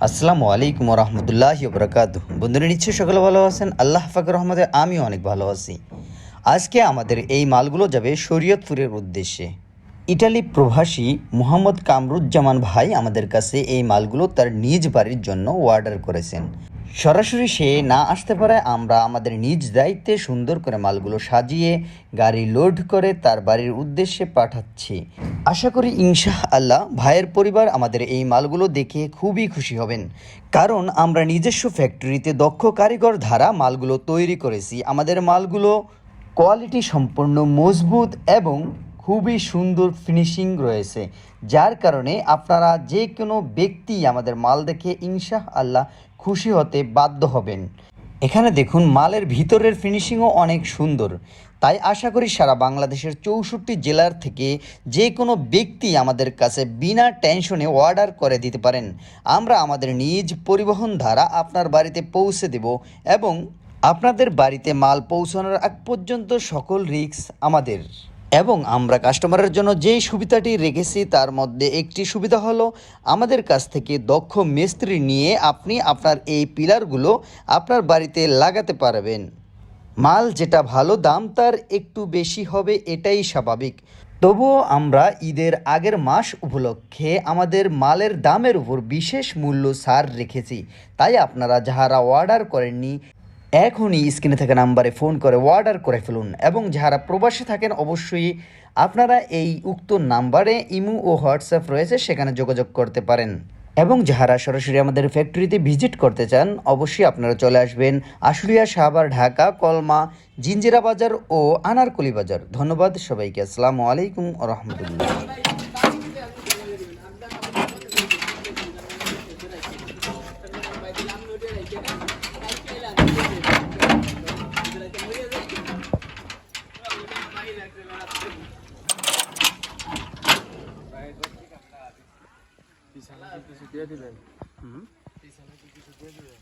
আসসালামু আলাইকুম রহমতুল্লাহি বরকাতুহ। বন্ধুরা, নিশ্চয়ই সকলে ভালো আছেন। আল্লাহ পাকের রহমতে আমিও অনেক ভালো আছি। আজকে আমাদের এই মালগুলো যাবে শরীয়তপুরের উদ্দেশ্যে। ইটালি প্রবাসী মোহাম্মদ কামরুজ্জামান ভাই আমাদের কাছে এই মালগুলো তার নিজ বাড়ির জন্য অর্ডার করেছেন। সরাসরি সে না আসতে পারে, আমরা আমাদের নিজ দায়িত্বে সুন্দর করে মালগুলো সাজিয়ে গাড়ি লোড করে তার বাড়ির উদ্দেশ্যে পাঠাচ্ছি। আশা করি ইনশাআল্লাহ ভাইয়ের পরিবার আমাদের এই মালগুলো দেখে খুবই খুশি হবেন, কারণ আমরা নিজস্ব ফ্যাক্টরিতে দক্ষ কারিগর দ্বারা মালগুলো তৈরি করেছি। আমাদের মালগুলো কোয়ালিটি সম্পন্ন, মজবুত এবং খুবই সুন্দর ফিনিশিং রয়েছে, যার কারণে আপনারা যে কোনো ব্যক্তি আমাদের মাল দেখে ইনশাআল্লাহ খুশি হতে বাধ্য হবেন। এখানে দেখুন, মালের ভিতরের ফিনিশিংও অনেক সুন্দর। তাই আশা করি সারা বাংলাদেশের 64 জেলার থেকে যে কোনো ব্যক্তি আমাদের কাছে বিনা টেনশনে অর্ডার করে দিতে পারেন। আমরা আমাদের নিজ পরিবহন দ্বারা আপনার বাড়িতে পৌঁছে দেব এবং আপনাদের বাড়িতে মাল পৌঁছানোর আগ পর্যন্ত সকল রিস্ক আমাদের। এবং আমরা কাস্টমারের জন্য যেই সুবিধাটি রেখেছি তার মধ্যে একটি সুবিধা হলো, আমাদের কাছ থেকে দক্ষ মিস্ত্রি নিয়ে আপনি আপনার এই পিলারগুলো আপনার বাড়িতে লাগাতে পারবেন। মাল যেটা ভালো, দাম তার একটু বেশি হবে, এটাই স্বাভাবিক। তবুও আমরা ঈদের আগের মাস উপলক্ষে আমাদের মালের দামের উপর বিশেষ মূল্য ছাড় রেখেছি। তাই আপনারা যারা অর্ডার করেননি, এখনই স্ক্রিনে থাকা নাম্বারে ফোন করে অর্ডার করে ফেলুন। এবং যারা প্রবাসে থাকেন, অবশ্যই আপনারা এই উক্ত নাম্বারে ইমো ও হোয়াটসঅ্যাপ রয়েছে, সেখানে যোগাযোগ করতে পারেন। এবং যারা সরাসরি আমাদের ফ্যাক্টরিতে ভিজিট করতে চান, অবশ্যই আপনারা চলে আসবেন আশুলিয়া, সাভার, ঢাকা, কলমা, জিঞ্জিরা বাজার ও আনারকলি বাজার। ধন্যবাদ সবাইকে। আসসালামু আলাইকুম রহমতুল্লাহ। পিছনে কি কিছু দিয়ে দিবেন? পিছনে কি কিছু দিয়ে দিবেন?